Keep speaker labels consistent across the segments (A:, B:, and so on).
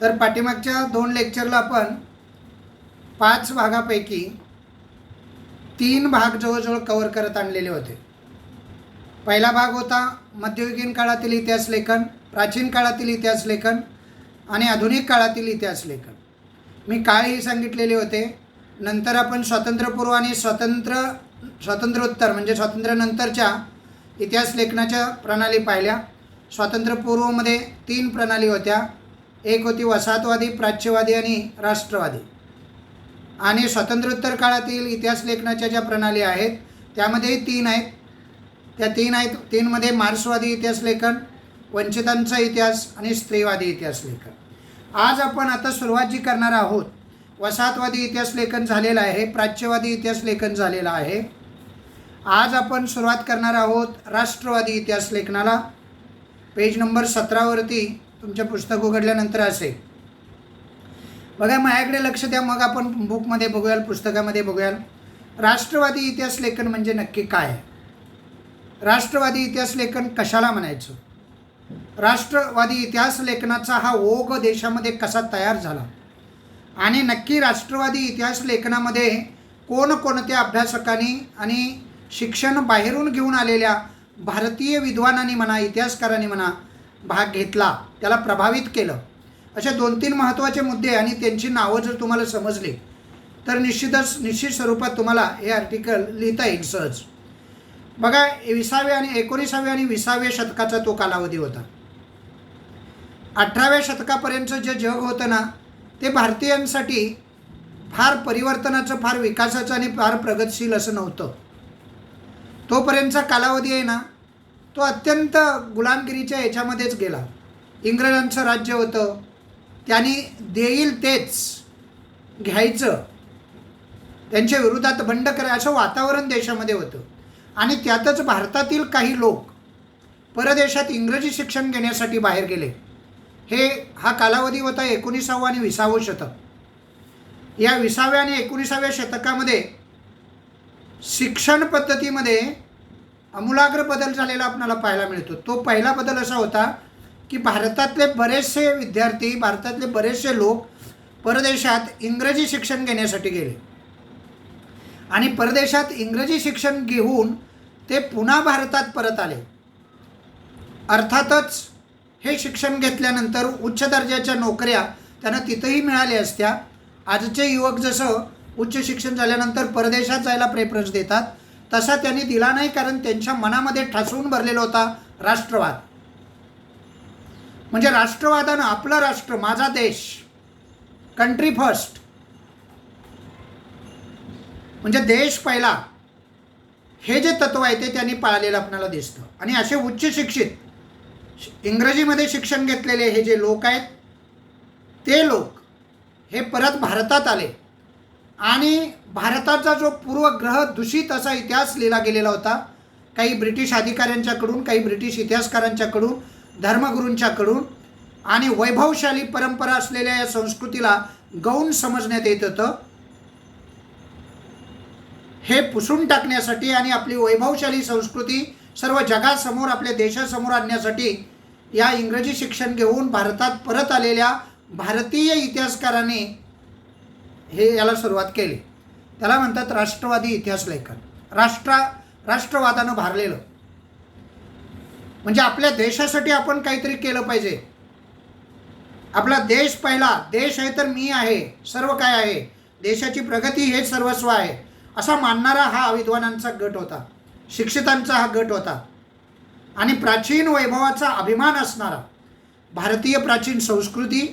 A: तर पाठीमागच्या 2 लेक्चरला आपण 5 भागापैकी 3 भाग जवळजवळ कव्हर करत आणलेले होते. पहिला भाग होता मध्ययुगीन काळातील इतिहास लेखन, प्राचीन काळातील इतिहास लेखन आणि आधुनिक काळातील इतिहास लेखन. मी काळही सांगितलेले होते. नंतर आपण स्वातंत्र्यपूर्व आणि स्वातंत्र्योत्तर म्हणजे स्वातंत्र्यानंतरच्या इतिहास लेखनाच्या प्रणाली पाहिल्या. स्वातंत्र्यपूर्वमध्ये 3 प्रणाली होत्या. एक होती वसाहतवादी, प्राच्यवादी आणि राष्ट्रवादी. आणि स्वातंत्र्योत्तर काळातील इतिहास लेखनाच्या ज्या प्रणाली आहेत त्यामध्येही 3 आहेत. त्या 3 आहेत. 3मध्ये मार्क्सवादी इतिहास लेखन, वंचितांचा इतिहास आणि स्त्रीवादी इतिहास लेखन. आज आपण आता सुरुवात जी करणार आहोत, वसाहतवादी इतिहास लेखन झालेलं आहे, प्राच्यवादी इतिहास लेखन झालेलं आहे. आज आपण सुरुवात करणार आहोत राष्ट्रवादी इतिहास लेखनाला. पेज नंबर 17वरती तुमच्या पुस्तक उघडल्यानंतर असेल. बघा, माझ्याकडे लक्ष द्या, मग आपण बुकमध्ये बघूयाल, पुस्तकामध्ये बघूयाल. राष्ट्रवादी इतिहास लेखन म्हणजे नक्की काय आहे? राष्ट्रवादी इतिहास लेखन कशाला म्हणायचं? राष्ट्रवादी इतिहास लेखनाचा हा ओघ देशामध्ये कसा तयार झाला आणि नक्की राष्ट्रवादी इतिहास लेखनामध्ये कोणकोणत्या अभ्यासकांनी आणि शिक्षण बाहेरून घेऊन आलेल्या भारतीय विद्वानांनी म्हणा, इतिहासकारांनी म्हणा, भाग घेतला, त्याला प्रभावित केलं, असे 2-3 महत्त्वाचे मुद्दे आणि त्यांची नावं जर तुम्हाला समजली तर निश्चित स्वरूपात तुम्हाला हे आर्टिकल लिहिता येईल सहज. बघा, 19व्या आणि 20व्या शतकाचा तो कालावधी होता. 18व्या शतकापर्यंतचं जे जग होतं ना, ते भारतीयांसाठी फार परिवर्तनाचं, फार विकासाचं आणि फार प्रगतशील असं नव्हतं. तोपर्यंतचा कालावधी आहे ना, तो अत्यंत गुलामगिरीच्या याच्यामध्येच गेला. इंग्रजांचं राज्य होतं, त्यांनी देईल तेच घ्यायचं, त्यांच्या विरोधात बंड करायचं असं वातावरण देशामध्ये होतं. आणि त्यातच भारतातील काही लोक परदेशात इंग्रजी शिक्षण घेण्यासाठी बाहेर गेले. हा कालावधी होता 19वं आणि 20वं शतक. या 20व्या आणि 19व्या शतकामध्ये शिक्षण पद्धतीमध्ये आमूलाग्र बदल झालेला आपल्याला पाहायला मिळतो. तो पहिला बदल असा होता की भारतातले बरेचसे विद्यार्थी, भारतातले बरेचसे लोक परदेशात इंग्रजी शिक्षण घेण्यासाठी गेले आणि परदेशात इंग्रजी शिक्षण घेऊन ते पुन्हा भारतात परत आले. अर्थातच हे शिक्षण घेतल्यानंतर उच्च दर्जाच्या नोकऱ्या त्यांना तिथंही मिळाल्या असत्या. आजचे युवक जसं उच्च शिक्षण झाल्यानंतर परदेशात जायला प्रेफरन्स देतात, तसा त्यांनी दिला नाही, कारण त्यांच्या मनामध्ये ठासून भरलेला होता राष्ट्रवाद. म्हणजे राष्ट्रवादानं आपलं राष्ट्र, माझा देश, कंट्री फर्स्ट, म्हणजे देश पहिला, हे जे तत्व आहे ते त्यांनी पाळलेलं आपल्याला दिसतं. आणि असे उच्च शिक्षित, इंग्रजीमध्ये शिक्षण घेतलेले हे जे लोक आहेत, ते लोक हे परत भारतात आले आणि भारताचा जो पूर्वग्रह दूषित असा इतिहास लिहिला गेलेला होता, काही ब्रिटिश अधिकाऱ्यांच्याकडून, काही ब्रिटिश इतिहासकारांच्याकडून, धर्मगुरूंच्याकडून, आणि वैभवशाली परंपरा असलेल्या या संस्कृतीला गौण समजण्यात येत होतं. हे पुसून टाकण्यासाठी आणि आपली वैभवशाली संस्कृती सर्व जगासमोर, आपल्या देशासमोर आणण्यासाठी या इंग्रजी शिक्षण घेऊन भारतात परत आलेल्या भारतीय इतिहासकारांनी याला सुरुवात केली. त्याला म्हणतात राष्ट्रवादी इतिहास लेखन. राष्ट्रवादानं भारलेलं, म्हणजे आपल्या देशासाठी आपण काहीतरी केलं पाहिजे. आपला देश पहिला, देश आहे तर मी आहे, सर्व काय आहे, देशाची प्रगती हे सर्वस्व आहे, असा मानणारा हा विद्वानांचा गट होता, शिक्षितांचा हा गट होता. आणि प्राचीन वैभवाचा अभिमान असणारा, भारतीय प्राचीन संस्कृती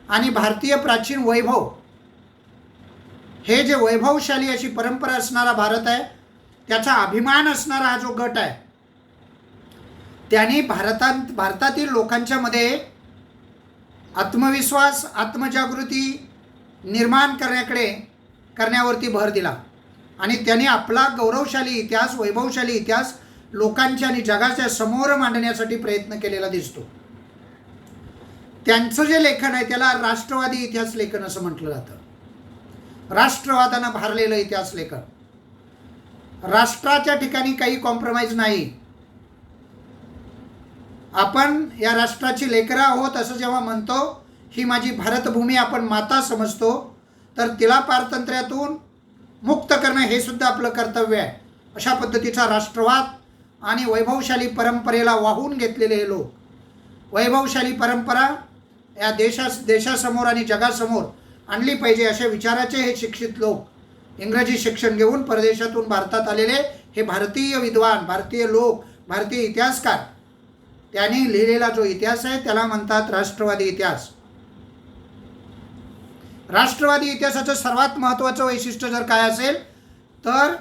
A: आणि भारतीय प्राचीन वैभव, हे जे वैभवशाली अशी परंपरा असणारा भारत आहे, त्याचा अभिमान असणारा हा जो गट आहे, त्यांनी भारतातील लोकांच्या मध्ये आत्मविश्वास, आत्मजागृती निर्माण करण्यावरती भर दिला. आणि त्यांनी आपला गौरवशाली इतिहास, वैभवशाली इतिहास लोकांच्या आणि जगाच्या समोर मांडण्यासाठी प्रयत्न केलेला दिसतो. त्यांचं जे लेखन आहे त्याला राष्ट्रवादी इतिहास लेखन असं म्हटलं जातं. राष्ट्रवादानं भारलेलं इतिहास लेखन. राष्ट्राच्या ठिकाणी काही कॉम्प्रोमाइज नाही. आपण या राष्ट्राची लेकरं आहोत असं जेव्हा म्हणतो, ही माझी भारतभूमी आपण माता समजतो, तर तिला पारतंत्र्यातून मुक्त करणं हे सुद्धा आपलं कर्तव्य आहे. अशा पद्धतीचा राष्ट्रवाद आणि वैभवशाली परंपरेला वाहून घेतलेले हे लोक, वैभवशाली परंपरा या देशासमोर आणि जगासमोर आणली पाहिजे अशा विचाराचे हे शिक्षित लोक, इंग्रजी शिक्षण घेऊन परदेशातून भारतात आलेले हे भारतीय विद्वान, भारतीय लोक, भारतीय इतिहासकार, त्यांनी लिहिलेला जो इतिहास आहे त्याला म्हणतात राष्ट्रवादी इतिहास. राष्ट्रवादी इतिहासाचं सर्वात महत्त्वाचं वैशिष्ट्य जर काय असेल तर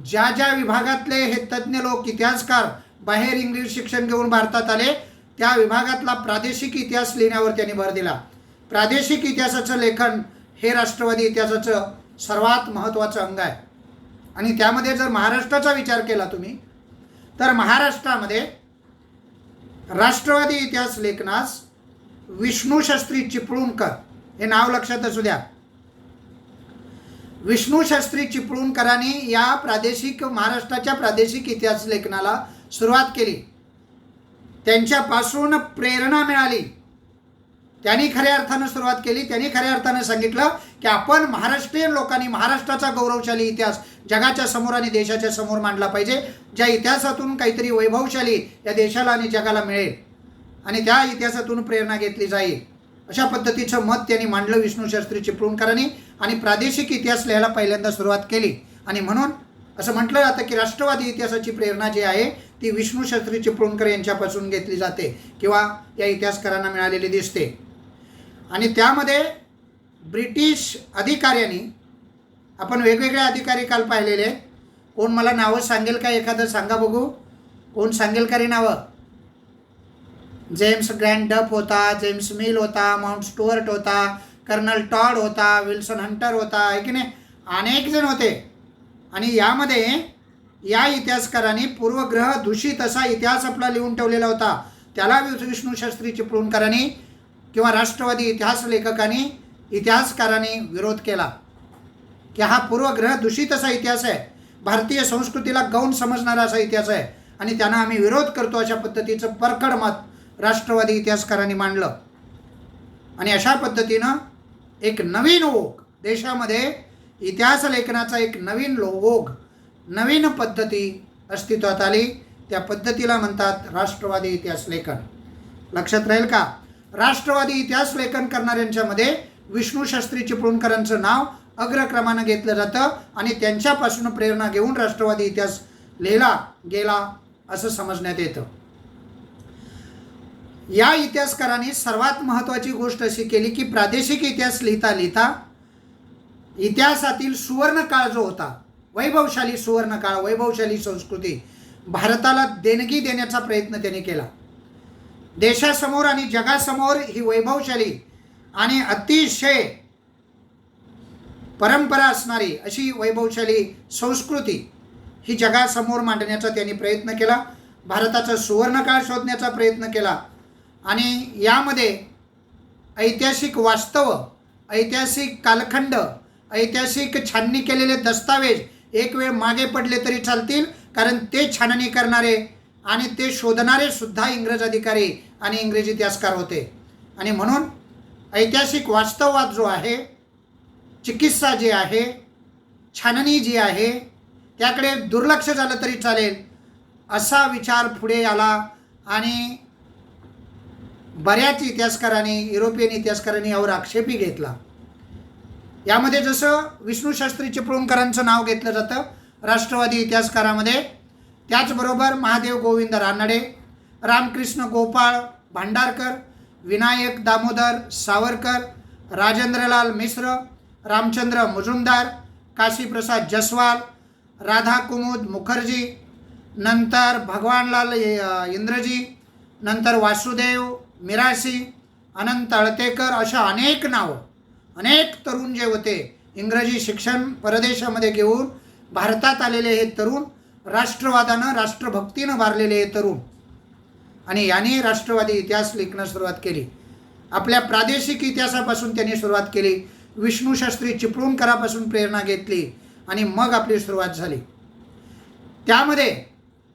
A: ज्या ज्या विभागातले हे तज्ज्ञ लोक, इतिहासकार बाहेर इंग्लिश शिक्षण घेऊन भारतात आले, त्या विभागातला प्रादेशिक इतिहास लिहिण्यावर त्यांनी भर दिला. प्रादेशिक इतिहासाचं लेखन हे राष्ट्रवादी इतिहासाचं सर्वात महत्त्वाचं अंग आहे. आणि त्यामध्ये जर महाराष्ट्राचा विचार केला तुम्ही तर महाराष्ट्रामध्ये राष्ट्रवादी इतिहास लेखनास विष्णू शास्त्री चिपळूणकर हे नाव लक्षात असू द्या. विष्णू शास्त्री चिपळूणकरांनी या महाराष्ट्राच्या प्रादेशिक इतिहास लेखनाला सुरुवात केली. त्यांच्यापासून प्रेरणा मिळाली. त्यांनी खऱ्या अर्थानं सुरुवात केली. त्यांनी खऱ्या अर्थानं सांगितलं की आपण महाराष्ट्रीयन लोकांनी महाराष्ट्राचा गौरवशाली इतिहास जगाच्या समोर आणि देशाच्या समोर मांडला पाहिजे, ज्या इतिहासातून काहीतरी वैभवशाली या देशाला आणि जगाला मिळेल आणि त्या इतिहासातून प्रेरणा घेतली जाईल. अशा पद्धतीचं मत त्यांनी मांडलं विष्णू शास्त्री चिपळूणकरांनी आणि प्रादेशिक इतिहास लिहायला पहिल्यांदा सुरुवात केली. आणि म्हणून असं म्हटलं जातं की राष्ट्रवादी इतिहासाची प्रेरणा जी आहे ती विष्णू शास्त्री चिपळूणकर यांच्यापासून घेतली जाते किंवा या इतिहासकारांना मिळालेली दिसते. आणि त्यामध्ये ब्रिटिश अधिकाऱ्यांनी, आपण वेगवेगळे अधिकारी काल पाहिलेले आहेत. कोण मला नावं सांगेल का? एखादं सांगा बघू. कोण सांगेल का रे नावं? जेम्स ग्रँड डफ होता, जेम्स मिल होता, माउंट स्टुअर्ट होता, कर्नल टॉड होता, विल्सन हंटर होता, आहे की नाही? अनेक जण होते. आणि यामध्ये या इतिहासकारांनी पूर्वग्रह दूषित असा इतिहास आपला लिहून ठेवलेला होता. त्याला विष्णू शास्त्री चिपळूणकरांनी किंवा राष्ट्रवादी इतिहास लेखकांनी, इतिहासकारांनी विरोध केला की हा पूर्वग्रह दूषित असा इतिहास आहे, भारतीय संस्कृतीला गौण समजणारा असा इतिहास आहे आणि त्यांना आम्ही विरोध करतो, अशा पद्धतीचं परखड मत राष्ट्रवादी इतिहासकारांनी मांडलं. आणि अशा पद्धतीनं एक नवीन ओघ देशामध्ये इतिहास लेखनाचा एक नवीन ओघ, नवीन पद्धती अस्तित्वात आली. त्या पद्धतीला म्हणतात राष्ट्रवादी इतिहास लेखन. लक्षात राहील का? राष्ट्रवादी इतिहास लेखन करणाऱ्यांच्यामध्ये विष्णू शास्त्री चिपळूणकरांचं नाव अग्रक्रमानं घेतलं जातं आणि त्यांच्यापासून प्रेरणा घेऊन राष्ट्रवादी इतिहास लिहिला गेला असं समजण्यात येतं. या इतिहासकारांनी सर्वात महत्त्वाची गोष्ट अशी केली की प्रादेशिक इतिहास लिहिता लिहिता इतिहासातील सुवर्णकाळ जो होता, वैभवशाली सुवर्णकाळ, वैभवशाली संस्कृती भारताला देणगी देण्याचा प्रयत्न त्यांनी केला. देशासमोर आणि जगासमोर ही वैभवशाली आणि अतिशय परंपरा असणारी अशी वैभवशाली संस्कृती ही जगासमोर मांडण्याचा त्यांनी प्रयत्न केला. भारताचा सुवर्णकाळ शोधण्याचा प्रयत्न केला आणि यामध्ये ऐतिहासिक वास्तव, ऐतिहासिक कालखंड, ऐतिहासिक छाननी केलेले दस्तावेज एक वेळ मागे पडले तरी चालतील, कारण ते छाननी करणारे आणि ते शोधणारे सुद्धा इंग्रज अधिकारी आणि इंग्रजी इतिहासकार होते. आणि म्हणून ऐतिहासिक वास्तववाद जो आहे, चिकित्सा जी आहे, छाननी जी आहे, त्याकडे दुर्लक्ष झालं तरी चालेल असा विचार पुढे आला. आणि बऱ्याच इतिहासकारांनी, युरोपियन इतिहासकारांनी यावर आक्षेपही घेतला. यामध्ये जसं विष्णू शास्त्री चिपळूणकरांचं नाव घेतलं जातं राष्ट्रवादी इतिहासकारामध्ये, त्याचबरोबर महादेव गोविंद रानडे, रामकृष्ण गोपाळ भांडारकर, विनायक दामोदर सावरकर, राजेंद्रलाल मिश्र, रामचंद्र मुजुमदार, काशीप्रसाद जसवाल, राधा कुमुद मुखर्जी, नंतर भगवानलाल इंद्रजी, नंतर वासुदेव मिरासी, अनंत अळतेकर, अशा अनेक नावं, अनेक तरुण जे होते इंग्रजी शिक्षण परदेशामध्ये घेऊन भारतात आलेले हे तरुण, राष्ट्रवादानं, राष्ट्रभक्तीनं भारलेले हे तरुण, आणि यांनी राष्ट्रवादी इतिहास लिखण्यास सुरुवात केली. आपल्या प्रादेशिक इतिहासापासून त्यांनी सुरुवात केली. विष्णू शास्त्री चिपळूणकरापासून प्रेरणा घेतली आणि मग आपली सुरुवात झाली. त्यामध्ये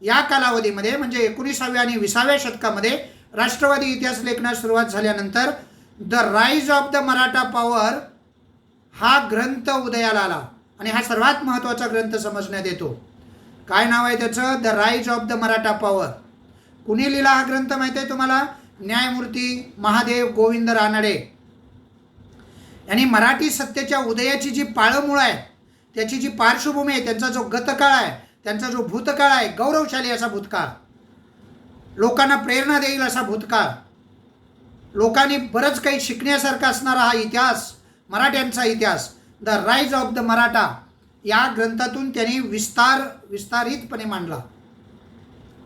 A: या कालावधीमध्ये म्हणजे 19व्या आणि 20व्या शतकामध्ये राष्ट्रवादी इतिहास लेखनास सुरुवात झाल्यानंतर the rise of the Maratha power हा ग्रंथ उदयाला आला आणि हा सर्वात महत्त्वाचा ग्रंथ समजण्यात येतो. काय नाव आहे त्याचं? The rise of the Maratha power. कुणी लिहिला हा ग्रंथ माहिती आहे तुम्हाला? न्यायमूर्ती महादेव गोविंद रानडे यांनी मराठी सत्तेच्या उदयाची जी पाळंमुळं आहे, त्याची जी पार्श्वभूमी आहे, त्यांचा जो गतकाळ आहे, त्यांचा जो भूतकाळ आहे, गौरवशाली असा भूतकाळ, लोकांना प्रेरणा देईल असा भूतकाळ, लोकांनी बरंच काही शिकण्यासारखा असणारा हा इतिहास, मराठ्यांचा इतिहास, the rise of the Maratha, या ग्रंथातून त्यांनी विस्तारितपणे मांडला.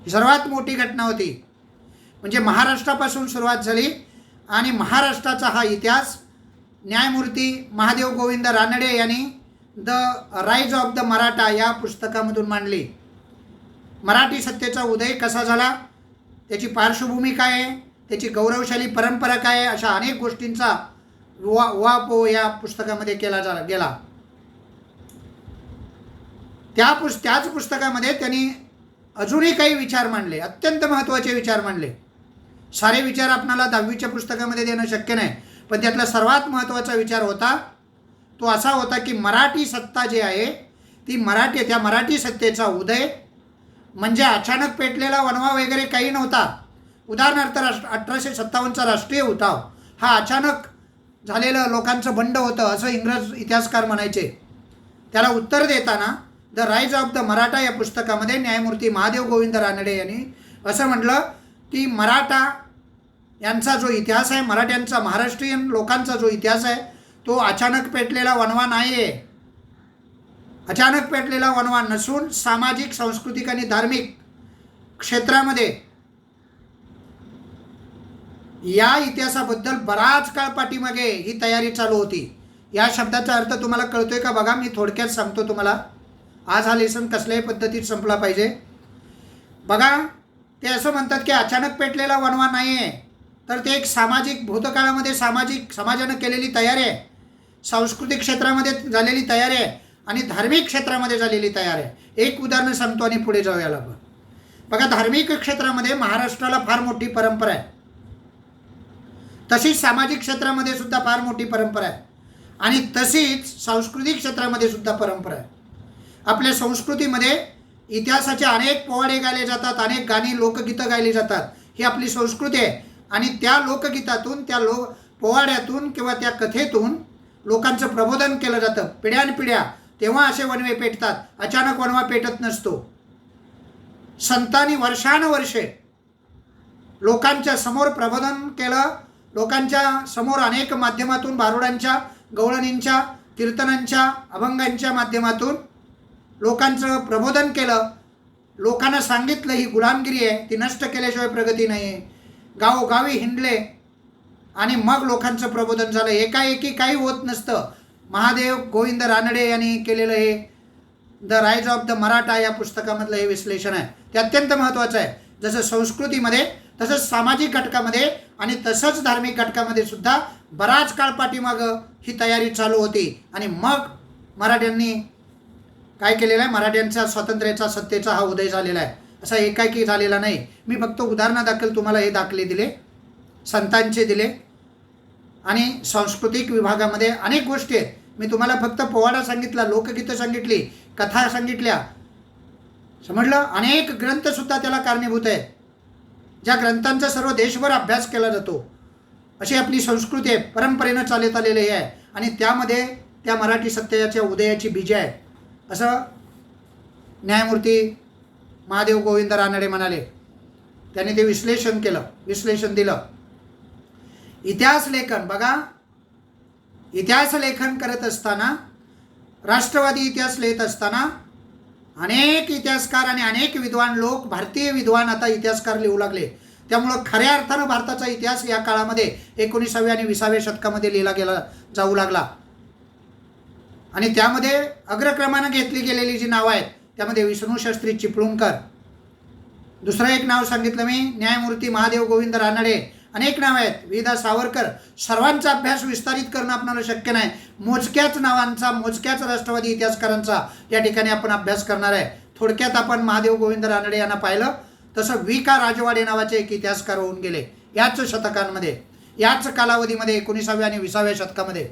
A: ही सर्वात मोठी घटना होती. म्हणजे महाराष्ट्रापासून सुरुवात झाली आणि महाराष्ट्राचा हा इतिहास न्यायमूर्ती महादेव गोविंद रानडे यांनी the rise of the Maratha या पुस्तकामधून मांडली. मराठी सत्तेचा उदय कसा झाला, त्याची पार्श्वभूमी काय आहे, त्याची गौरवशाली परंपरा काय आहे, अशा अनेक गोष्टींचा उहापोह या पुस्तकामध्ये केला गेला. त्याच पुस्तकामध्ये त्यांनी अजूनही काही विचार मांडले, अत्यंत महत्त्वाचे विचार मांडले. सारे विचार आपणाला 10वीच्या पुस्तकामध्ये देणं शक्य नाही, पण त्यातला सर्वात महत्त्वाचा विचार होता तो असा होता की मराठी सत्ता जी आहे ती त्या मराठी सत्तेचा उदय म्हणजे अचानक पेटलेला वणवा वगैरे काही नव्हता. उदाहरणार्थ 1857चा राष्ट्रीय उठाव हा अचानक झालेलं लोकांचं बंड होतं असं इंग्रज इतिहासकार म्हणायचे. त्याला उत्तर देताना the rise of the Maratha या पुस्तकामध्ये न्यायमूर्ती महादेव गोविंद रानडे यांनी असं म्हटलं की मराठा यांचा जो इतिहास आहे, मराठ्यांचा, महाराष्ट्रीयन लोकांचा जो इतिहास आहे तो अचानक पेटलेला वणवा नाही आहे. अचानक पेटलेला वणवा नसून सामाजिक, सांस्कृतिक आणि धार्मिक क्षेत्रामध्ये या इतिहासाबद्दल बराच काळ पाठीमागे ही तयारी चालू होती. या शब्दाचा अर्थ तुम्हाला कळतोय का बघा, मी थोडक्यात सांगतो तुम्हाला. आज हा लेसन कसल्याही पद्धतीत संपला पाहिजे. बघा, ते असं म्हणतात की अचानक पेटलेला वणवा नाही आहे, तर ते एक सामाजिक भूतकाळामध्ये समाजानं केलेली तयारी आहे, सांस्कृतिक क्षेत्रामध्ये झालेली तयारी आहे आणि धार्मिक क्षेत्रामध्ये झालेली तयारी आहे. एक उदाहरण सांगतो आणि पुढे जाऊया आपण. बघा, धार्मिक क्षेत्रामध्ये महाराष्ट्राला फार मोठी परंपरा आहे, तशीच सामाजिक क्षेत्रामध्ये सुद्धा फार मोठी परंपरा आहे आणि तशीच सांस्कृतिक क्षेत्रामध्ये सुद्धा परंपरा आहे. आपल्या संस्कृतीमध्ये इतिहासाचे अनेक पोवाडे गायले जातात, अनेक गाणी, लोकगीतं गायली जातात. ही आपली संस्कृती आहे आणि त्या लोकगीतातून, त्या पोवाड्यातून किंवा त्या कथेतून लोकांचं प्रबोधन केलं जातं पिढ्यानपिढ्या. तेव्हा असे वणवे पेटतात, अचानक वणवा पेटत नसतो. संतांनी वर्षानुवर्षे लोकांच्या समोर प्रबोधन केलं, लोकांच्या समोर अनेक माध्यमातून, भारुडांच्या, गवळणींच्या, कीर्तनांच्या, अभंगांच्या माध्यमातून लोकांचं प्रबोधन केलं. लोकांना सांगितलं ही गुलामगिरी आहे, ती नष्ट केल्याशिवाय प्रगती नाही आहे. गावोगावी हिंडले आणि मग लोकांचं प्रबोधन झालं. एकाएकी काही होत नसतं. महादेव गोविंद रानडे यांनी केलेलं हे the rise of the Maratha या पुस्तकामधलं हे विश्लेषण आहे. ते अत्यंत महत्त्वाचं आहे. जसं संस्कृतीमध्ये, तसंच सामाजिक घटकामध्ये आणि तसंच धार्मिक घटकामध्ये सुद्धा बराच काळ पाठीमागं ही तयारी चालू होती आणि मग मराठ्यांनी काय केलेलं आहे, मराठ्यांचा स्वातंत्र्याचा, सत्तेचा हा उदय झालेला आहे. असा एकाएकी झालेला नाही. मी फक्त उदाहरणादाखल तुम्हाला हे दाखले दिले, संतांचे दिले आणि सांस्कृतिक विभागामध्ये अनेक गोष्टी आहेत. मी तुम्हाला फक्त पोवाडा सांगितला, लोकगीतं सांगितली, कथा सांगितल्या, समजलं. अनेक ग्रंथसुद्धा त्याला कारणीभूत आहेत, ज्या ग्रंथांचा सर्व देशभर अभ्यास केला जातो. अशी आपली संस्कृती आहे, परंपरेनं चालत आलेली हे आहे आणि त्यामध्ये त्या मराठी सत्तेच्या उदयाची बीजे आहे असं न्यायमूर्ती महादेव गोविंद रानडे म्हणाले. त्यांनी ते विश्लेषण दिलं. इतिहास लेखन बघा, इतिहास लेखन करत असताना, राष्ट्रवादी इतिहास लिहित असताना अनेक इतिहासकार आणि अनेक विद्वान लोक, भारतीय विद्वान आता इतिहासकार लिहू लागले. त्यामुळं खऱ्या अर्थानं भारताचा इतिहास या काळामध्ये 19व्या आणि 20व्या शतकामध्ये लिहिला जाऊ लागला आणि त्यामध्ये अग्रक्रमानं घेतली गेलेली जी नावं आहेत त्यामध्ये विष्णूशास्त्री चिपळूणकर, दुसरं एक नाव सांगितलं मी, न्यायमूर्ती महादेव गोविंद रानडे, अनेक नावं आहेत, विदा सावरकर. सर्वांचा अभ्यास विस्तारित करणं आपल्याला शक्य नाही. मोजक्याच नावांचा, मोजक्याच राष्ट्रवादी इतिहासकारांचा या ठिकाणी आपण अभ्यास करणार आहे. थोडक्यात आपण महादेव गोविंद रानडे यांना पाहिलं तसं वि का राजवाडे नावाचे एक इतिहासकार होऊन गेले याच शतकांमध्ये. याच कालावधीमध्ये 19व्या आणि 20व्या शतकामध्ये.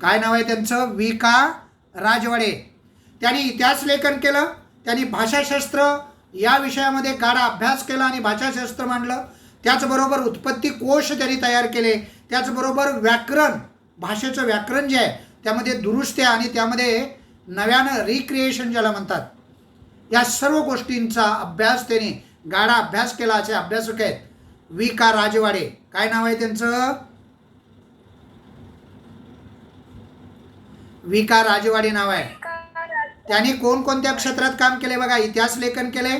A: काय नाव आहे त्यांचं? वि का राजवाडे. त्यांनी इतिहास लेखन केलं, त्यांनी भाषाशास्त्र या विषयामध्ये गाढा अभ्यास केला आणि भाषाशास्त्र मांडलं. त्याचबरोबर उत्पत्ती कोश त्यांनी तयार केले. त्याचबरोबर व्याकरण, भाषेचं व्याकरण जे आहे त्यामध्ये दुरुस्त्या आणि त्यामध्ये नव्यानं रिक्रिएशन ज्याला म्हणतात, या सर्व गोष्टींचा अभ्यास त्यांनी गाढा अभ्यास केला. असे अभ्यासक आहेत वि का राजवाडे. काय नाव आहे त्यांचं? वि का राजवाडे नाव आहे. त्यांनी कोणकोणत्या क्षेत्रात काम केले बघा? इतिहास लेखन केले,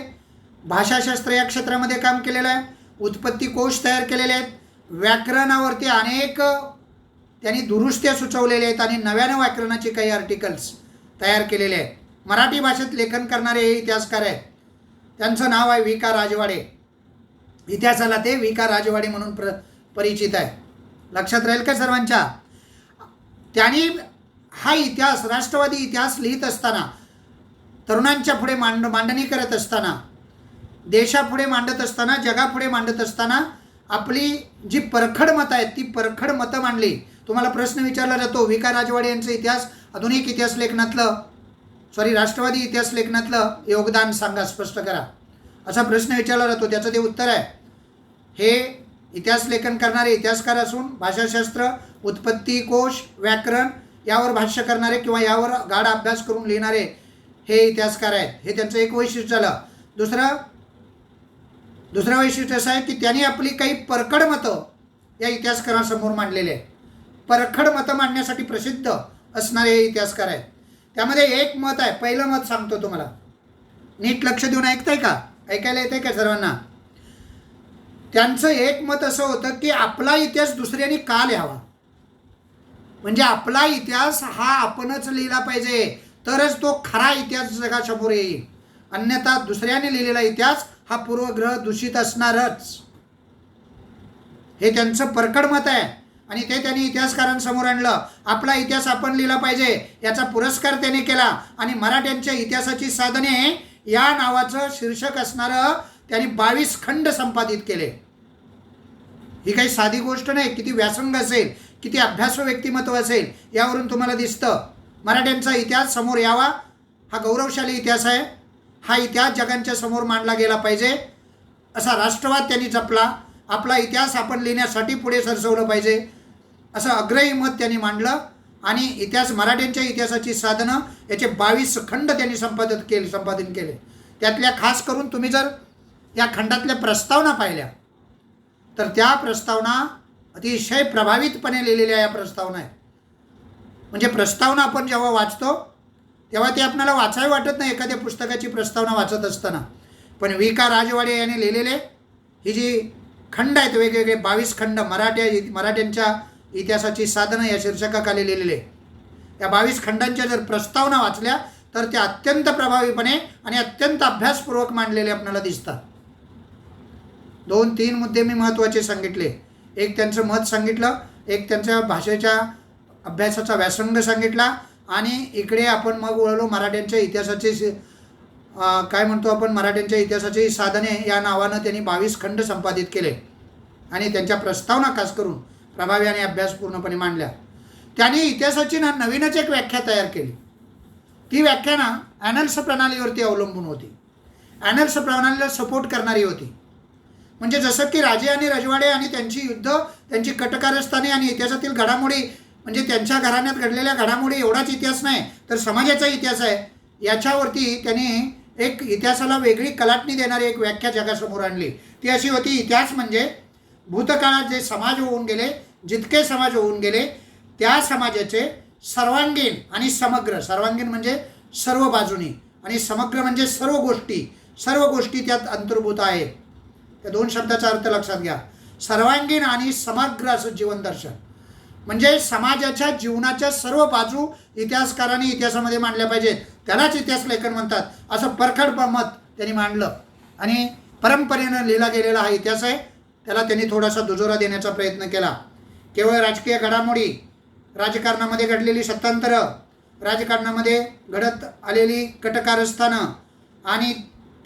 A: भाषाशास्त्र या क्षेत्रामध्ये काम केलेलं आहे, उत्पत्ती कोश तयार केलेले आहेत, व्याकरणावरती अनेक त्यांनी दुरुस्त्या सुचवलेल्या आहेत आणि नव्यानं व्याकरणाचे काही आर्टिकल्स तयार केलेले आहेत. मराठी भाषेत लेखन करणारे हे इतिहासकार आहेत. त्यांचं नाव आहे वि का राजवाडे. इतिहासाला ते वि का राजवाडे म्हणून परिचित आहे. लक्षात राहील का सर्वांच्या? त्यांनी हा इतिहास, राष्ट्रवादी इतिहास लिहित असताना, तरुणांच्या पुढे मांडणी करत असताना, देशापुढे मांडत असताना, जगापुढे मांडत असताना आपली जी परखड मतं आहेत ती परखड मतं मांडली. तुम्हाला प्रश्न विचारला जातो, वि का राजवाडे यांचं इतिहास, आधुनिक इतिहास लेखनातलं, राष्ट्रवादी इतिहास लेखनातलं योगदान सांगा, स्पष्ट करा, असा प्रश्न विचारला जातो. त्याचं ते उत्तर आहे, हे इतिहास लेखन करणारे इतिहासकार असून भाषाशास्त्र, उत्पत्ती कोश, व्याकरण यावर भाष्य करणारे किंवा यावर गाढा अभ्यास करून लिहिणारे हे इतिहासकार आहेत. हे त्यांचं एक वैशिष्ट्य झालं. दुसरं वैशिष्ट्य असं आहे की त्यांनी आपली काही परखड मतं या इतिहासकारांसमोर मांडलेले आहे. परखड मतं मांडण्यासाठी प्रसिद्ध असणारे हे इतिहासकार आहेत. त्यामध्ये एक मत आहे, पहिलं मत सांगतो तुम्हाला, नीट लक्ष देऊन ऐकताय का? ऐकायला येतंय का सर्वांना? त्यांचं एक मत असं होतं की आपला इतिहास दुसऱ्यांनी का लिहावा, म्हणजे आपला इतिहास हा आपणच लिहिला पाहिजे, तरच तो खरा इतिहास जगासमोर येईल. अन्यथा दुसऱ्याने लिहिलेला इतिहास हा पूर्वग्रह दूषित असणारच. हे त्यांचं परखड मत आहे आणि ते त्यांनी इतिहासकारांसमोर आणलं. आपला इतिहास आपण लिहिला पाहिजे याचा पुरस्कार त्याने केला आणि मराठ्यांच्या इतिहासाची साधने या नावाचं शीर्षक असणारं त्यांनी 22 खंड संपादित केले. ही काही साधी गोष्ट नाही. किती व्यासंग असेल, किती अभ्यासू व्यक्तिमत्व असेल यावरून तुम्हाला दिसतं. मराठ्यांचा इतिहास समोर यावा, हा गौरवशाली इतिहास आहे, हा इतिहास जगांच्या समोर मांडला गेला पाहिजे असा राष्ट्रवाद त्यांनी जपला. आपला इतिहास आपण लिहिण्यासाठी पुढे सरसवलं पाहिजे असं अग्रही मत त्यांनी मांडलं आणि मराठ्यांच्या इतिहासाची साधनं याचे 22 खंड त्यांनी संपादन केले. त्यातल्या खास करून तुम्ही जर या खंडातल्या प्रस्तावना पाहिल्या तर त्या प्रस्तावना अतिशय प्रभावितपणे लिहिलेल्या या प्रस्तावना आहेत. म्हणजे प्रस्तावना आपण जेव्हा वाचतो तेव्हा ते आपल्याला वाचावी वाटत नाही एखाद्या पुस्तकाची प्रस्तावना वाचत असताना. पण वि का राजवाडे यांनी लिहिलेले ही जी खंड आहेत, वेगवेगळे 22 खंड मराठ्यांच्या इतिहासाची साधनं या शीर्षकाखाली लिहिलेले, या 22 खंडांच्या जर प्रस्तावना वाचल्या तर त्या अत्यंत प्रभावीपणे आणि अत्यंत अभ्यासपूर्वक मांडलेले आपल्याला दिसतात. 2-3 मुद्दे मी महत्त्वाचे सांगितले. एक त्यांचं मत सांगितलं, एक त्यांच्या भाषेच्या अभ्यासाचा व्यासंग सांगितला आणि इकडे आपण मग वळलो मराठ्यांच्या इतिहासाचे काय म्हणतो आपण, मराठ्यांच्या इतिहासाची साधने या नावानं त्यांनी 22 खंड संपादित केले आणि त्यांच्या प्रस्तावना खास करून प्रभावी आणि अभ्यासपूर्णपणे मांडल्या. त्यांनी इतिहासाची नवीनच एक व्याख्या तयार केली. ती व्याख्या ॲनल्स प्रणालीवरती अवलंबून होती. ॲनल्स प्रणालीला सपोर्ट करणारी होती. म्हणजे जसं की राजे आणि रजवाडे आणि त्यांची युद्ध, त्यांची कटकारस्थाने आणि इतिहासातील घडामोडी, म्हणजे त्यांच्या घराण्यात घडलेल्या घडामोडी एवढाच इतिहास नाही तर समाजाचा इतिहास आहे. याच्यावरती त्यांनी एक इतिहासाला वेगळी कलाटणी देणारी एक व्याख्या जगासमोर आणली. ती अशी होती, इतिहास म्हणजे भूतकाळात जे समाज होऊन गेले, जितके समाज होऊन गेले त्या समाजाचे सर्वांगीण आणि समग्र, सर्वांगीण म्हणजे सर्व बाजूनी आणि समग्र म्हणजे सर्व गोष्टी त्यात अंतर्भूत आहेत. त्या 2 शब्दाचा अर्थ लक्षात घ्या. सर्वांगीण आणि समग्र असं जीवन दर्शन म्हणजे समाजाच्या जीवनाच्या सर्व बाजू इतिहासकारांनी इतिहासामध्ये मांडल्या पाहिजेत. त्यालाच इतिहास लेखन म्हणतात. असं परखड मत त्यांनी मांडलं आणि परंपरेनं लिहिला गेलेला हा इतिहास आहे. त्याला त्यांनी थोडासा दुजोरा देण्याचा प्रयत्न केला. केवळ राजकीय घडामोडी, राजकारणामध्ये घडलेली सत्तांतर, राजकारणामध्ये घडत आलेली कटकारस्थानं आणि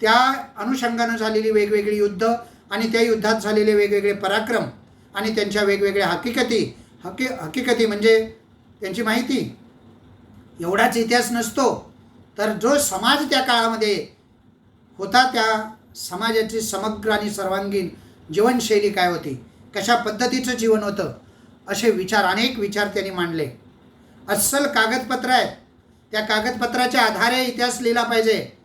A: त्या अनुषंगानं झालेली वेगवेगळी युद्ध आणि त्या युद्धात झालेले वेगवेगळे पराक्रम आणि त्यांच्या वेगवेगळ्या हकीकती म्हणजे त्यांची माहिती. एवढाच इतिहास नसतो, तर जो समाज त्या काळामध्ये होता त्या समाजाची समग्र आणि सर्वांगीण जीवनशैली काय होती, कशा पद्धतीचं जीवन होतं, असे अनेक विचार त्यांनी मांडले. अस्सल कागदपत्र आहेत, त्या कागदपत्राच्या आधारे इतिहास लिहिला पाहिजे,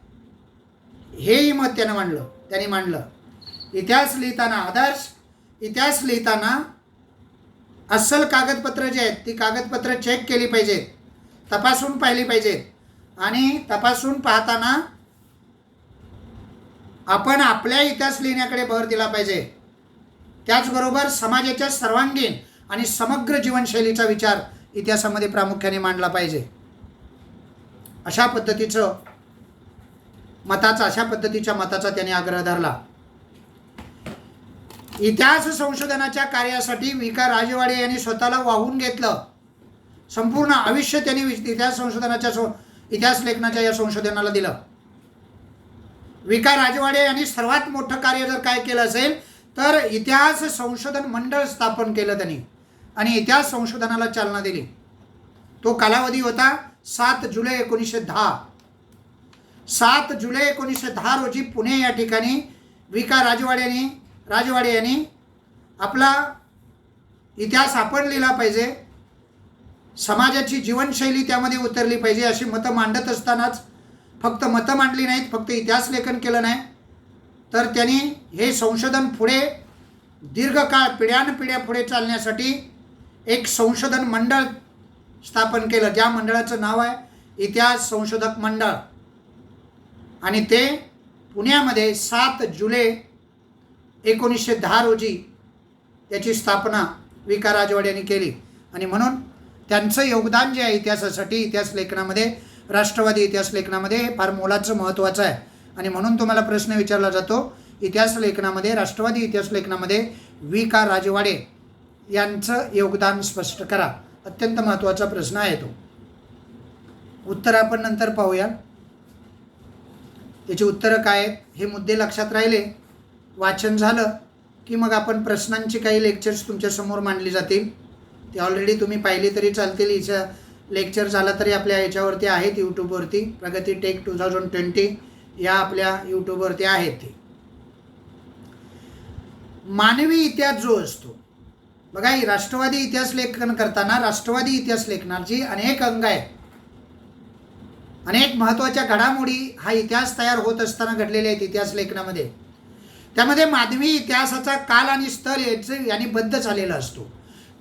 A: हेही मत त्यांनी मांडलं. इतिहास लिहिताना अस्सल कागदपत्र जे आहेत ती कागदपत्र चेक केली पाहिजेत, तपासून पाहिली पाहिजेत. आणि तपासून पाहताना आपण आपल्या इतिहास लिहिण्याकडे भर दिला पाहिजे. त्याचबरोबर समाजाच्या सर्वांगीण आणि समग्र जीवनशैलीचा विचार इतिहासामध्ये प्रामुख्याने मांडला पाहिजे. अशा पद्धतीच्या मताचा त्याने आग्रह धरला. इतिहास संशोधनाच्या कार्यासाठी वि.का. राजवाडे यांनी स्वतःला वाहून घेतलं. संपूर्ण आयुष्य त्यांनी इतिहास लेखनाच्या या संशोधनाला दिलं. वि.का. राजवाडे यांनी सर्वात मोठं कार्य जर काय केलं असेल तर इतिहास संशोधन मंडळ स्थापन केलं त्यांनी आणि इतिहास संशोधनाला चालना दिली. तो कालावधी होता 7 जुलै 1910. 7 जुलै 1910 रोजी पुणे या ठिकाणी वि.का. राजवाडे यांनी आपला इतिहास आपण लिहिला पाहिजे, समाजाची जीवनशैली त्यामध्ये उतरली पाहिजे अशी मतं मांडत असतानाच फक्त मतं मांडली नाहीत, फक्त इतिहास लेखन केलं नाही, तर त्यांनी हे संशोधन पुढे दीर्घकाळ पिढ्यानपिढ्या पुढे चालण्यासाठी एक संशोधन मंडळ स्थापन केलं, ज्या मंडळाचं नाव आहे इतिहास संशोधक मंडळ. आणि ते पुण्यामध्ये 7 जुलै 1910 रोजी त्याची स्थापना वि.का. राजवाडे यांनी केली. आणि म्हणून त्यांचं योगदान जे आहे इतिहासासाठी, इतिहास लेखनामध्ये, राष्ट्रवादी इतिहास लेखनामध्ये हे फार मोलाचं महत्त्वाचं आहे. आणि म्हणून तुम्हाला प्रश्न विचारला जातो, इतिहास लेखनामध्ये, राष्ट्रवादी इतिहास लेखनामध्ये वि.का. राजवाडे यांचं योगदान स्पष्ट करा. अत्यंत महत्त्वाचा प्रश्न आहे तो. उत्तर आपण नंतर पाहूया. त्याची उत्तरं काय आहेत हे मुद्दे लक्षात राहिले, वाचन झालं की मग आपण प्रश्नांची काही लेक्चर्स तुमच्यासमोर मांडली जातील. ते ऑलरेडी तुम्ही पाहिली तरी चालतील. हिचं लेक्चर झाला तरी आपल्या याच्यावरती आहेत, यूट्यूबवरती. प्रगती टेक 2020 या आपल्या यूट्यूबवरती आहेत. ते मानवी इतिहास जो असतो बघा, ही राष्ट्रवादी इतिहास लेखन करताना राष्ट्रवादी इतिहास लेखनाची अनेक अंग आहेत. अनेक महत्त्वाच्या घडामोडी हा इतिहास तयार होत असताना घडलेल्या आहेत इतिहास लेखनामध्ये. त्यामध्ये मानवी इतिहासाचा काल आणि स्थल यांनी बद्ध झालेला असतो.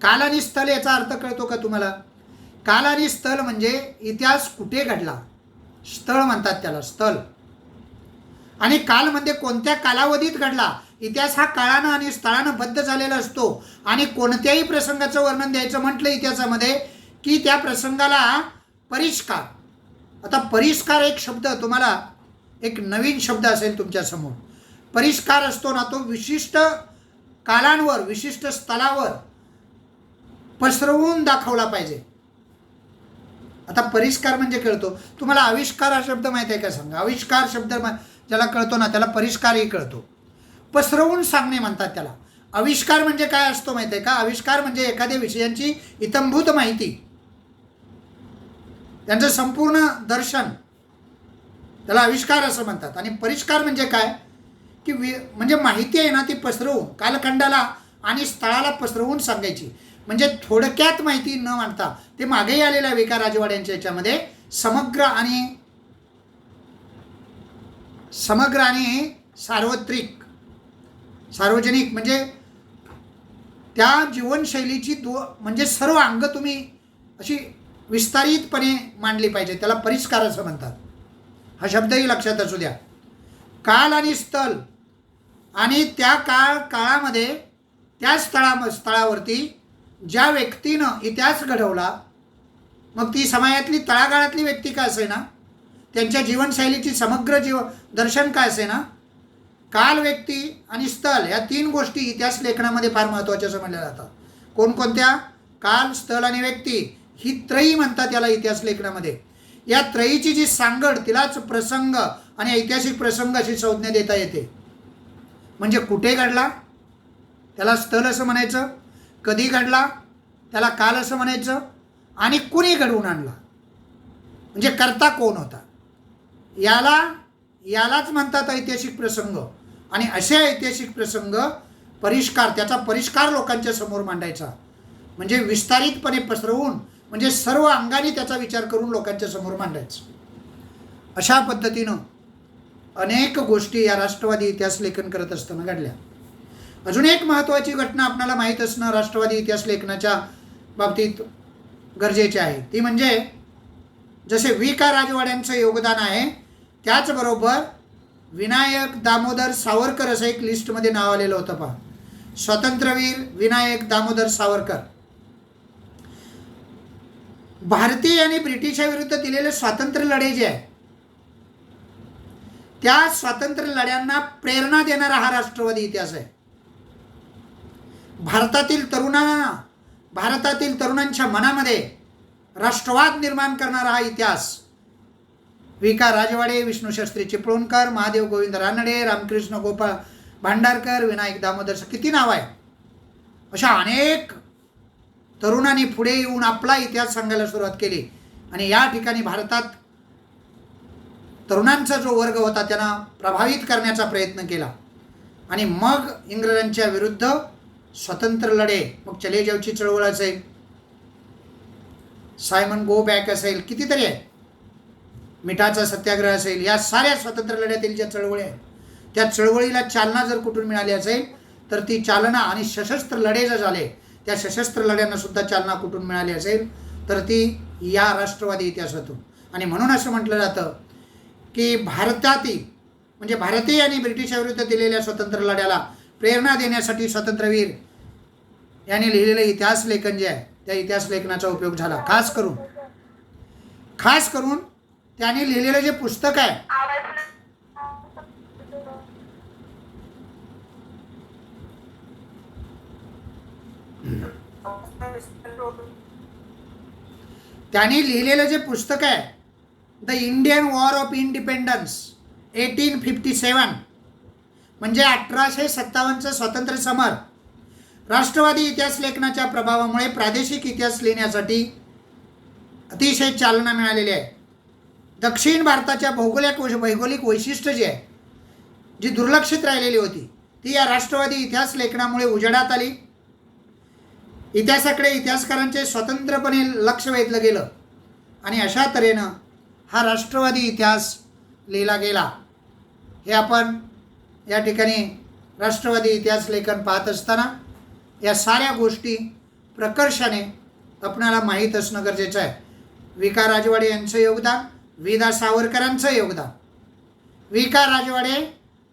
A: काल आणि स्थल याचा अर्थ कळतो का तुम्हाला? काल आणि स्थल म्हणजे इतिहास कुठे घडला, स्थळ म्हणतात त्याला, स्थळ. आणि काल म्हणजे कोणत्या कालावधीत घडला. इतिहास हा काळानं आणि स्थळानं बद्ध झालेला असतो. आणि कोणत्याही प्रसंगाचं वर्णन द्यायचं म्हटलं इतिहासामध्ये की त्या प्रसंगाला परिष्कार. आता परिष्कार एक शब्द तुम्हाला, एक नवीन शब्द असेल तुमच्यासमोर. परिष्कार असतो ना, तो विशिष्ट कालांवर, विशिष्ट स्थळावर पसरवून दाखवला पाहिजे. आता परिष्कार म्हणजे कळतो तुम्हाला. आविष्कार हा शब्द माहिती आहे का सांगा? आविष्कार शब्द ज्याला कळतो ना त्याला परिष्कारही कळतो. पसरवून सांगणे म्हणतात त्याला. आविष्कार म्हणजे काय असतो माहिती आहे का? आविष्कार म्हणजे एखाद्या विषयांची इत्थंभूत माहिती, त्यांचं संपूर्ण दर्शन, त्याला आविष्कार असं म्हणतात. आणि परिष्कार म्हणजे काय की म्हणजे माहिती आहे ना ती पसरवून, कालखंडाला आणि स्थळाला पसरवून सांगायची. म्हणजे थोडक्यात माहिती न मांडता, ते मागेही आलेल्या वि.का. राजवाडे यांच्या याच्यामध्ये समग्र आणि सार्वजनिक म्हणजे त्या जीवनशैलीची म्हणजे सर्व अंग तुम्ही अशी विस्तारितपणे मांडली पाहिजे. त्याला परिष्कार असं म्हणतात. हा शब्दही लक्षात असू द्या. काल आणि स्थळ आणि त्या काळामध्ये त्या स्थळावरती ज्या व्यक्तीनं इतिहास घडवला, मग ती समाजातली तळागाळातली व्यक्ती का असे ना, त्यांच्या जीवनशैलीची समग्र दर्शन काय असे ना, काल, व्यक्ती आणि स्थळ या 3 गोष्टी इतिहास लेखनामध्ये फार महत्त्वाच्या समजल्या जातात. कोणकोणत्या? काल, स्थळ आणि व्यक्ती. ही त्रयी म्हणतात याला इतिहास लेखनामध्ये. या त्रयीची जी सांगड, तिलाच प्रसंग आणि ऐतिहासिक प्रसंग अशी संज्ञा देता येते. म्हणजे कुठे घडला त्याला स्थळ असं म्हणायचं, कधी घडला, त्याला काल असं म्हणायचं, आणि कुणी घडवून आणला, म्हणजे करता कोण होता, यालाच म्हणतात ऐतिहासिक प्रसंग. आणि असे ऐतिहासिक प्रसंग त्याचा परिष्कार लोकांच्या समोर मांडायचा, म्हणजे विस्तारितपणे पसरवून, म्हणजे सर्व अंगाने त्याचा विचार करून लोकांच्या समोर मांडायचं. अशा पद्धतीनं अनेक गोष्टी या राष्ट्रवादी इतिहास लेखन करत असताना घडल्या. अजून एक महत्त्वाची घटना आपल्याला माहीत असणं राष्ट्रवादी इतिहास लेखनाच्या बाबतीत गरजेचे आहे. ती म्हणजे जसे वी.का. राजवाड्यांचं योगदान आहे, त्याचबरोबर विनायक दामोदर सावरकर असं एक लिस्टमध्ये नाव आलेलं होतं पहा. स्वातंत्र्यवीर विनायक दामोदर सावरकर. भारतीय आणि ब्रिटिशाविरुद्ध दिलेले स्वातंत्र्य लढे जे आहे, त्या स्वातंत्र्य लढ्यांना प्रेरणा देणारा हा राष्ट्रवादी इतिहास आहे. भारतातील तरुणांच्या मनामध्ये राष्ट्रवाद निर्माण करणारा हा इतिहास वी.का. राजवाडे, विष्णूशास्त्री चिपळूणकर, महादेव गोविंद रानडे, रामकृष्ण गोपाळ भांडारकर, विनायक दामोदर, किती नाव आहे. अशा अनेक तरुणांनी पुढे येऊन आपला इतिहास सांगायला सुरुवात केली. आणि या ठिकाणी भारतात तरुणांचा जो वर्ग होता त्यांना प्रभावित करण्याचा प्रयत्न केला. आणि मग इंग्रजांच्या विरुद्ध स्वतंत्र लढे, मग चले जावची चळवळ असेल, सायमन गो बॅक असेल, कितीतरी आहे, मिठाचा सत्याग्रह असेल, या साऱ्या स्वातंत्र्य लढ्यातील ज्या चळवळी आहेत, त्या चळवळीला चालना जर कुठून मिळाली असेल तर ती चालना, आणि सशस्त्र लढे जर झाले त्या सशस्त्र लढ्यांना सुद्धा चालना कुठून मिळाली असेल तर ती या राष्ट्रवादी इतिहासातून. आणि म्हणून असं म्हटलं जातं की म्हणजे भारतीय आणि ब्रिटिशाविरुद्ध दिलेल्या स्वतंत्र लढ्याला प्रेरणा देण्यासाठी स्वातंत्र्यवीर यांनी लिहिलेलं इतिहास लेखन जे आहे, त्या इतिहास लेखनाचा उपयोग झाला. खास करून त्यांनी लिहिलेलं जे पुस्तक आहे, त्यांनी लिहिलेलं जे पुस्तक आहे, the Indian war of independence 1857, म्हणजे 1857चं स्वातंत्र्य समर, राष्ट्रवादी इतिहास लेखनाच्या प्रभावामुळे प्रादेशिक इतिहास लिहिण्यासाठी अतिशय चालना मिळालेली आहे. दक्षिण भारताच्या भौगोलिक वैशिष्ट्य जी आहे, जी दुर्लक्षित राहिलेली होती, ती या राष्ट्रवादी इतिहास लेखनामुळे उजेडात आली. इतिहासाकडे इतिहासकारांचे स्वतंत्रपणे लक्ष वेधलं गेलं आणि अशा तऱ्हेनं हा राष्ट्रवादी इतिहास लिहिला गेला. हे आपण या ठिकाणी राष्ट्रवादी इतिहास लेखन पाहत असताना या साऱ्या गोष्टी प्रकर्षाने आपणाला माहीत असणं गरजेचं आहे. वी.का. राजवाडे यांचं योगदान, वी.दा. सावरकरांचं योगदान, वी.का. राजवाडे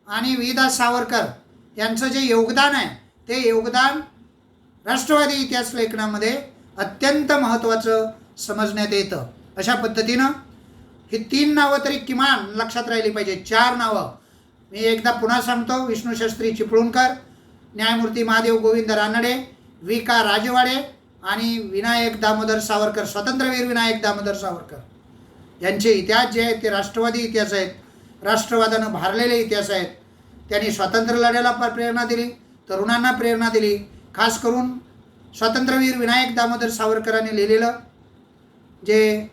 A: आणि वी.दा. सावरकर यांचं जे योगदान आहे, ते योगदान राष्ट्रवादी इतिहास लेखनामध्ये अत्यंत महत्त्वाचं समजण्यात येतं. अशा पद्धतीनं ही 3 नावं तरी किमान लक्षात राहिली पाहिजे. 4 नावं मी एकदा पुन्हा सांगतो. विष्णूशास्त्री चिपळूणकर, न्यायमूर्ती महादेव गोविंद रानडे, वी.का. राजवाडे आणि विनायक दामोदर सावरकर, स्वातंत्र्यवीर विनायक दामोदर सावरकर यांचे इतिहास जे आहेत ते राष्ट्रवादी इतिहास आहेत, राष्ट्रवादानं भारलेले इतिहास आहेत. त्यांनी स्वातंत्र्य लढ्याला प्रेरणा दिली, तरुणांना प्रेरणा दिली. खास करून स्वातंत्र्यवीर विनायक दामोदर सावरकरांनी लिहिलेलं जे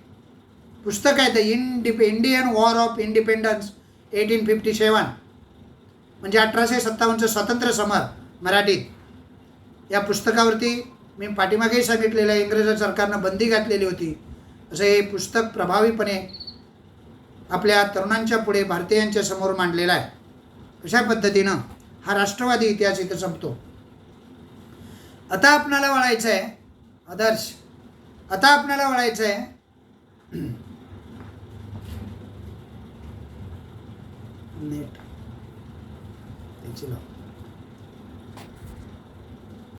A: पुस्तक आहे, the Indian war of independence 1857, म्हणजे 1857चं स्वातंत्र्य समर मराठीत, या पुस्तकावरती मी पाठीमागेही सांगितलेलं आहे, इंग्रज सरकारनं बंदी घातलेली होती. असं हे पुस्तक प्रभावीपणे आपल्या तरुणांच्या पुढे भारतीयांच्या समोर मांडलेलं आहे. अशा पद्धतीनं हा राष्ट्रवादी इतिहास इथं संपतो. आता आपणाला वळायचं आहे आदर्श, आता आपणाला वळायचं आहे नेट त्याची